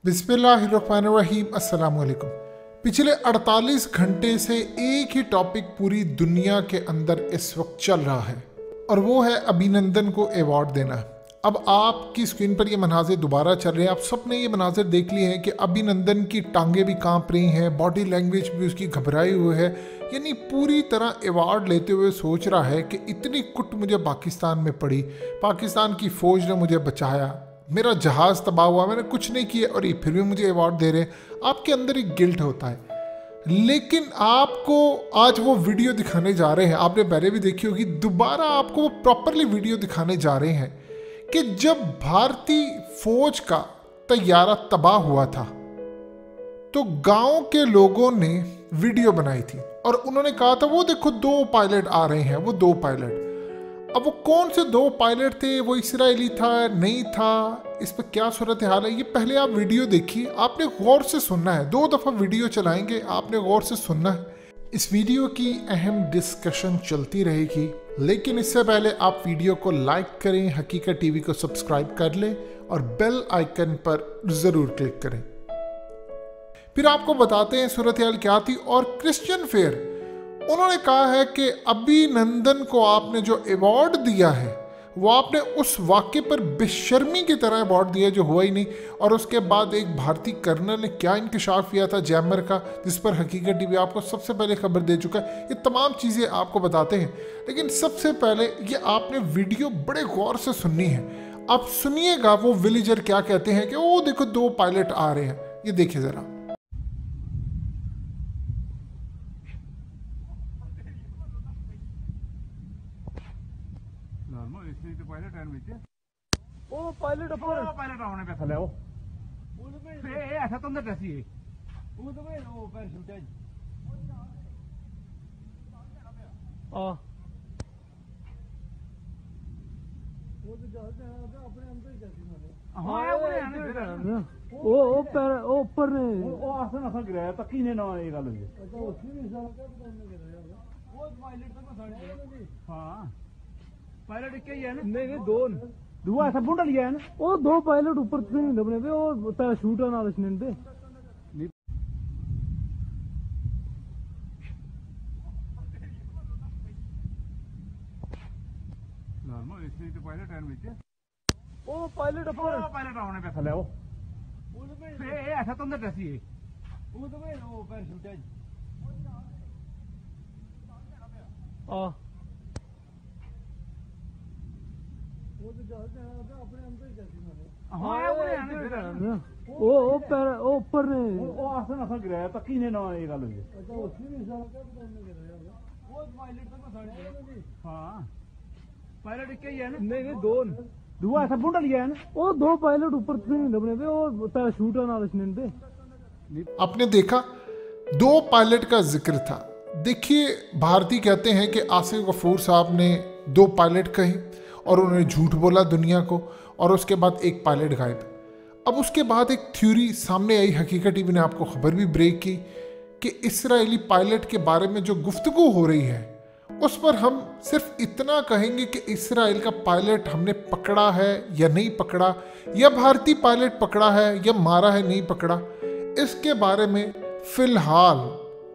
बिस्मिल्लाहिर्रहमानिर्रहीम। अस्सलाम वालेकुम। पिछले 48 घंटे से एक ही टॉपिक पूरी दुनिया के अंदर इस वक्त चल रहा है और वो है अभिनंदन को अवार्ड देना। अब आपकी स्क्रीन पर ये मनाजिर दोबारा चल रहे हैं। आप सब ने ये मनाजिर देख लिए हैं कि अभिनंदन की टांगें भी कांप रही हैं, बॉडी लैंग्वेज भी उसकी घबराई हुई है, यानी पूरी तरह अवार्ड लेते हुए सोच रहा है कि इतनी कुट मुझे पाकिस्तान में पड़ी, पाकिस्तान की फ़ौज ने मुझे बचाया, मेरा जहाज़ तबाह हुआ, मैंने कुछ नहीं किया और ये फिर भी मुझे अवार्ड दे रहे हैं। आपके अंदर एक गिल्ट होता है। लेकिन आपको आज वो वीडियो दिखाने जा रहे हैं, आपने पहले भी देखी होगी, दोबारा आपको वो प्रॉपरली वीडियो दिखाने जा रहे हैं कि जब भारतीय फौज का तैयारा तबाह हुआ था तो गांव के लोगों ने वीडियो बनाई थी और उन्होंने कहा था वो देखो 2 पायलट आ रहे हैं, वो 2 पायलट। अब वो कौन से 2 पायलट थे, वो इस्राएली था नहीं था, इस पर क्या सूरत हाल है, ये पहले आप वीडियो देखिए। आपने गौर से सुनना है, 2 दफ़ा वीडियो चलाएंगे, आपने गौर से सुनना है। इस वीडियो की अहम डिस्कशन चलती रहेगी, लेकिन इससे पहले आप वीडियो को लाइक करें, हकीकत टीवी को सब्सक्राइब कर लें और बेल आइकन पर ज़रूर क्लिक करें। फिर आपको बताते हैं सूरत हाल क्या थी। और क्रिश्चियन फेयर उन्होंने कहा है कि अभिनंदन को आपने जो अवार्ड दिया है वो आपने उस वाक़े पर बेशर्मी की तरह अवार्ड दिया जो हुआ ही नहीं। और उसके बाद एक भारतीय कर्नल ने क्या इंकशाफ किया था जैमर का, जिस पर हकीकत टीवी आपको सबसे पहले खबर दे चुका है। ये तमाम चीज़ें आपको बताते हैं, लेकिन सबसे पहले ये आपने वीडियो बड़े गौर से सुननी है। आप सुनिएगा वो विलेजर क्या कहते हैं कि वो देखो 2 पायलट आ रहे हैं। ये देखिए ज़रा। ओ पायलट ऊपर पायलट आने पे खले वो ए ऐसा तो अंदर कैसी है वो तो भाई वो पैराशूट है वो तो जाते हैं अपने अंदर ही जाती है। हां वो पैर ऊपर ने वो आसन आसन गिराया तकी ने ना ये गल है। अच्छा उसने भी सारा क्या करने गिराया वो पायलट तो साढ़े। हां पायलट एक ही है ना? नहीं 2 दुआ ऐसा बुंडा लिया है ना, वो 2 पायलट ऊपर से नहीं लबने पे वो पैराशूट ना रचने दे नॉर्मल इसमें तो पायलट है नीचे वो पायलट ऊपर पायलट आने पे खले वो ए ऐसा तो अंदर कैसी है वो तो भाई वो पैराशूट है वो तो जाते हैं अपने अंदर ही जाती है। हां वो पैर ऊपर ने वो आसन आसन गिराया तकी ने ना ये गल है। अच्छा उसने भी सारा क्या करने गिराया वो पायलट तो साढ़े। हां पायलट एक ही है ना? नहीं 2 दुआ ऐसा बुंडा लिया है ना, वो 2 पायलट ऊपर से नहीं लबने पे वो पैराशूट ना रचने दे। आपने देखा 2 पायलट का जिक्र था। देखिए भारती कहते हैं कि आसिफ गफूर साहब ने 2 पायलट कहे और उन्होंने झूठ बोला दुनिया को, और उसके बाद एक पायलट गायब। अब उसके बाद एक थ्योरी सामने आई, हकीकत टीवी ने आपको खबर भी ब्रेक की कि इस्राएली पायलट के बारे में जो गुफ्तगू हो रही है उस पर हम सिर्फ इतना कहेंगे कि इस्राएल का पायलट हमने पकड़ा है या नहीं पकड़ा, या भारतीय पायलट पकड़ा है या मारा है नहीं पकड़ा, इसके बारे में फिलहाल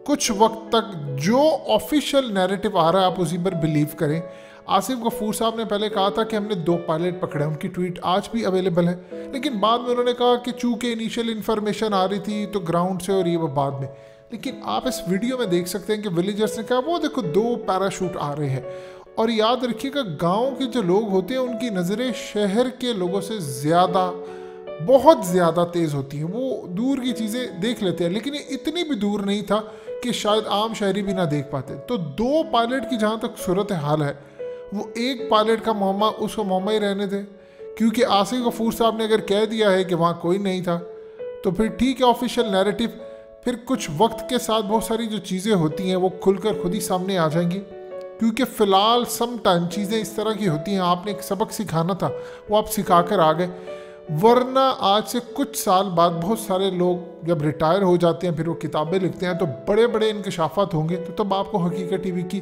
कुछ वक्त तक जो ऑफिशियल नैरेटिव आ रहा है आप उसी पर बिलीव करें। आसिफ गफूर साहब ने पहले कहा था कि हमने 2 पायलट पकड़े, उनकी ट्वीट आज भी अवेलेबल है, लेकिन बाद में उन्होंने कहा कि चूंकि इनिशियल इन्फॉर्मेशन आ रही थी तो ग्राउंड से और ये वो बाद में। लेकिन आप इस वीडियो में देख सकते हैं कि विलेजर्स ने कहा वो देखो 2 पैराशूट आ रहे हैं। और याद रखिएगा गाँव के जो लोग होते हैं उनकी नज़रें शहर के लोगों से ज़्यादा, बहुत ज़्यादा तेज़ होती हैं, वो दूर की चीज़ें देख लेते हैं, लेकिन ये इतनी भी दूर नहीं था कि शायद आम शहरी भी ना देख पाते। तो 2 पायलट की जहाँ तक सूरत हाल है, वो एक पायलट का मामा उसको मामा ही रहने दे, क्योंकि आसिफ गफूर साहब ने अगर कह दिया है कि वहाँ कोई नहीं था तो फिर ठीक है ऑफिशियल नैरेटिव। फिर कुछ वक्त के साथ बहुत सारी जो चीज़ें होती हैं वो खुलकर खुद ही सामने आ जाएंगी, क्योंकि फ़िलहाल सम टाइम चीज़ें इस तरह की होती हैं। आपने एक सबक सिखाना था, वो आप सिखा कर आ गए, वरना आज से कुछ साल बाद बहुत सारे लोग जब रिटायर हो जाते हैं फिर वो किताबें लिखते हैं तो बड़े बड़े इंकशाफात होंगे। तो तब आपको हकीकत टीवी की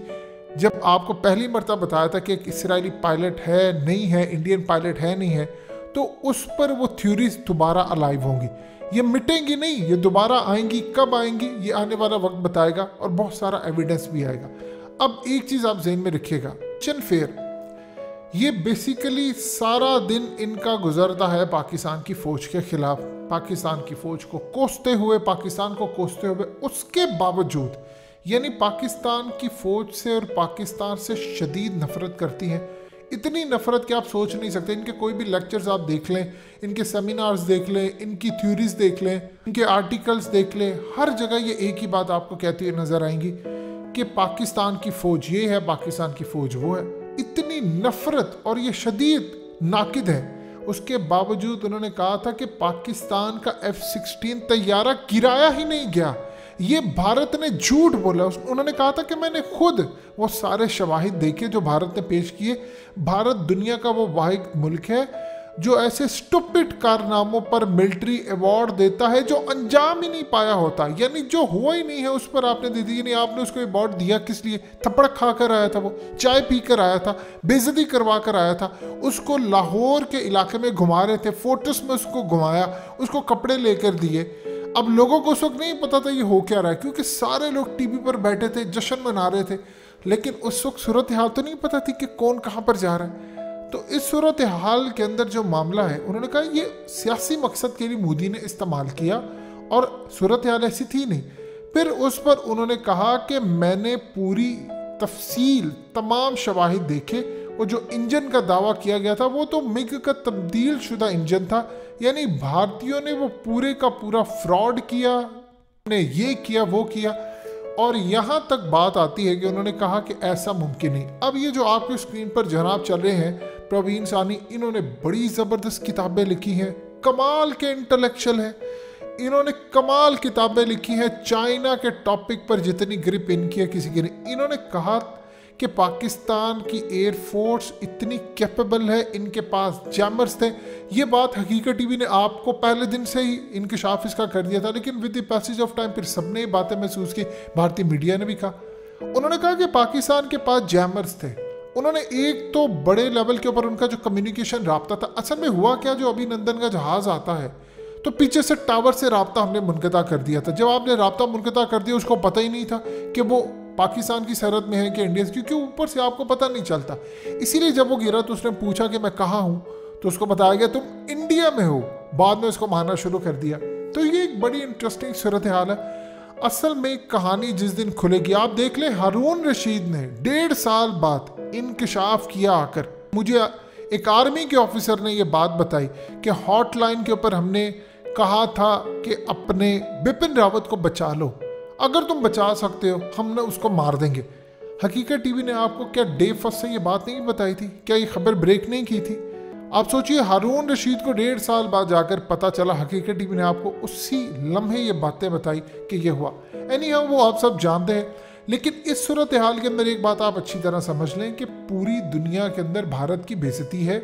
जब आपको पहली मरतबा बताया था कि एक इस्राएली पायलट है नहीं है, इंडियन पायलट है नहीं है, तो उस पर वो थ्योरीज दोबारा अलाइव होंगी। ये मिटेंगी नहीं, ये दोबारा आएंगी। कब आएंगी ये आने वाला वक्त बताएगा और बहुत सारा एविडेंस भी आएगा। अब एक चीज आप ज़हन में रखिएगा, चन फेयर ये बेसिकली सारा दिन इनका गुजरता है पाकिस्तान की फौज के खिलाफ, पाकिस्तान की फौज को कोसते हुए, पाकिस्तान को कोसते हुए। उसके बावजूद यानी पाकिस्तान की फौज से और पाकिस्तान से शदीद नफरत करती हैं। इतनी नफरत कि आप सोच नहीं सकते। इनके कोई भी लेक्चर्स आप देख लें, इनके सेमिनार्स देख लें, इनकी थ्योरीज देख लें, इनके आर्टिकल्स देख लें, हर जगह ये एक ही बात आपको कहती हुई नजर आएंगी कि पाकिस्तान की फौज ये है, पाकिस्तान की फौज वो है। इतनी नफरत और ये शदीद नाकिद है। उसके बावजूद उन्होंने कहा था कि पाकिस्तान का F-16 तैयारा गिराया ही नहीं गया। ये भारत ने झूठ बोला। उन्होंने कहा था कि मैंने खुद वो सारे शवाहिद देखे जो भारत ने पेश किए। भारत दुनिया का वो वाहिद मुल्क है जो ऐसे स्टूपिड कारनामों पर मिलिट्री अवार्ड देता है जो अंजाम ही नहीं पाया होता, यानी जो हुआ ही नहीं है उस पर आपने दे दी। नहीं, आपने उसको अवार्ड दिया किस लिए? थप्पड़ खा कर आया था, वो चाय पी कर आया था, बेइज्जती करवा कर आया था, उसको लाहौर के इलाके में घुमा रहे थे, फोर्ट्रेस में उसको घुमाया, उसको कपड़े लेकर दिए। अब लोगों को उस वक्त नहीं पता था ये हो क्या रहा है, क्योंकि सारे लोग टीवी पर बैठे थे, जश्न मना रहे थे, लेकिन उस वक्त सूरत हाल तो नहीं पता थी कि कौन कहाँ पर जा रहा है। तो इस सूरत हाल के अंदर जो मामला है, उन्होंने कहा ये सियासी मकसद के लिए मोदी ने इस्तेमाल किया और सूरत हाल ऐसी थी नहीं। फिर उस पर उन्होंने कहा कि मैंने पूरी तफसील तमाम शवाहिद देखे। वो जो इंजन का दावा किया गया था वो तो मिग का तब्दील शुदा इंजन था, यानी भारतीयों ने वो पूरे का पूरा फ्रॉड किया, ने ये किया वो किया। और यहाँ तक बात आती है कि उन्होंने कहा कि ऐसा मुमकिन नहीं। अब ये जो आपके स्क्रीन पर जनाब चल रहे हैं प्रवीण सानी, इन्होंने बड़ी ज़बरदस्त किताबें लिखी हैं, कमाल के इंटेलेक्चुअल हैं, इन्होंने कमाल किताबें लिखी हैं। चाइना के टॉपिक पर जितनी ग्रिप इनकी है किसी की नहीं। इन्होंने कहा कि पाकिस्तान की एयरफोर्स इतनी कैपेबल है, इनके पास जैमर्स थे। ये बात हकीकत टीवी ने आपको पहले दिन से ही इंकशाफ इसका कर दिया था, लेकिन with the passage of time फिर सबने ये बातें महसूस की, भारतीय मीडिया ने भी कहा। उन्होंने कहा कि पाकिस्तान के पास जैमर्स थे। उन्होंने एक तो बड़े लेवल के ऊपर उनका जो कम्युनिकेशन राब्ता था, असल में हुआ क्या, जो अभिनंदन का जहाज आता है तो पीछे से टावर से राब्ता हमने मुनक़ता कर दिया था। जब आपने राब्ता मुनक़ता कर दिया, उसको पता ही नहीं था कि वो पाकिस्तान की सरहद में है कि इंडिया से, क्योंकि ऊपर से आपको पता नहीं चलता। इसीलिए जब वो गिरा तो उसने पूछा कि मैं कहाँ हूँ, तो उसको बताया गया तुम इंडिया में हो। बाद में उसको मारना शुरू कर दिया। तो ये एक बड़ी इंटरेस्टिंग सूरत हाल है। असल में कहानी जिस दिन खुलेगी, आप देख लें, हारून रशीद ने 1.5 साल बाद इंकशाफ किया आकर। मुझे एक आर्मी के ऑफिसर ने यह बात बताई कि हॉटलाइन के ऊपर हमने कहा था कि अपने बिपिन रावत को बचा लो, अगर तुम बचा सकते हो हम ना उसको मार देंगे। हकीकत टीवी ने आपको क्या डे फर्स्ट से ये बात नहीं बताई थी? क्या ये खबर ब्रेक नहीं की थी? आप सोचिए, हारून रशीद को 1.5 साल बाद जाकर पता चला, हकीकत टीवी ने आपको उसी लम्हे ये बातें बताई कि ये हुआ। एनीहाउ वो आप सब जानते हैं, लेकिन इस सूरत हाल के अंदर एक बात आप अच्छी तरह समझ लें कि पूरी दुनिया के अंदर भारत की बेइज्जती है।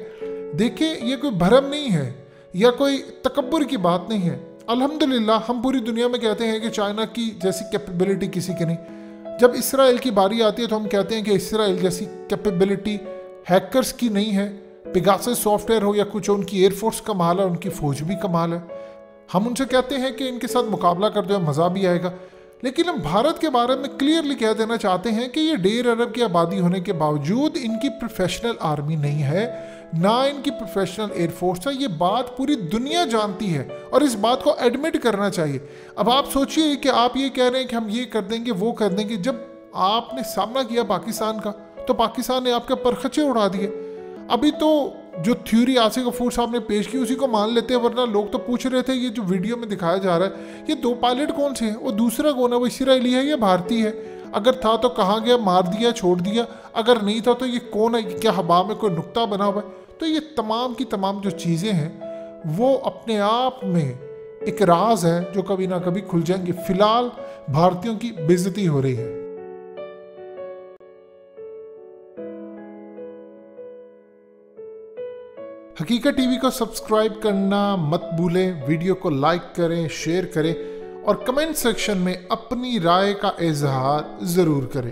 देखिए, ये कोई भरम नहीं है या कोई तकब्बुर की बात नहीं है। अल्हम्दुलिल्लाह हम पूरी दुनिया में कहते हैं कि चाइना की जैसी कैपेबिलिटी किसी की नहीं। जब इसराइल की बारी आती है तो हम कहते हैं कि इसराइल जैसी कैपेबिलिटी हैकर्स की नहीं है। पेगासस सॉफ्टवेयर हो या कुछ हो, उनकी एयरफोर्स कमाल है, उनकी फौज भी कमाल है। हम उनसे कहते हैं कि इनके साथ मुकाबला कर दो, मज़ा भी आएगा। लेकिन हम भारत के बारे में क्लियरली कह देना चाहते हैं कि ये 1.5 अरब की आबादी होने के बावजूद इनकी प्रोफेशनल आर्मी नहीं है, ना इनकी प्रोफेशनल एयरफोर्स है। ये बात पूरी दुनिया जानती है और इस बात को एडमिट करना चाहिए। अब आप सोचिए कि आप ये कह रहे हैं कि हम ये कर देंगे वो कर देंगे। जब आपने सामना किया पाकिस्तान का तो पाकिस्तान ने आपके परखचे उड़ा दिए। अभी तो जो थ्योरी आसिफ गफूर साहब ने पेश की उसी को मान लेते हैं, वरना लोग तो पूछ रहे थे ये जो वीडियो में दिखाया जा रहा है ये 2 पायलट कौन से हैं, वो दूसरा कौन है, वो इसराइली है या भारतीय है, अगर था तो कहाँ गया, मार दिया छोड़ दिया, अगर नहीं था तो ये कौन है, क्या हवा में कोई नुक्ता बना हुआ है। तो ये तमाम की तमाम जो चीज़ें हैं वो अपने आप में एक राज है जो कभी ना कभी खुल जाएंगे। फिलहाल भारतीयों की बेइज्जती हो रही है। हकीकत टीवी को सब्सक्राइब करना मत भूलें, वीडियो को लाइक करें, शेयर करें और कमेंट सेक्शन में अपनी राय का इजहार ज़रूर करें।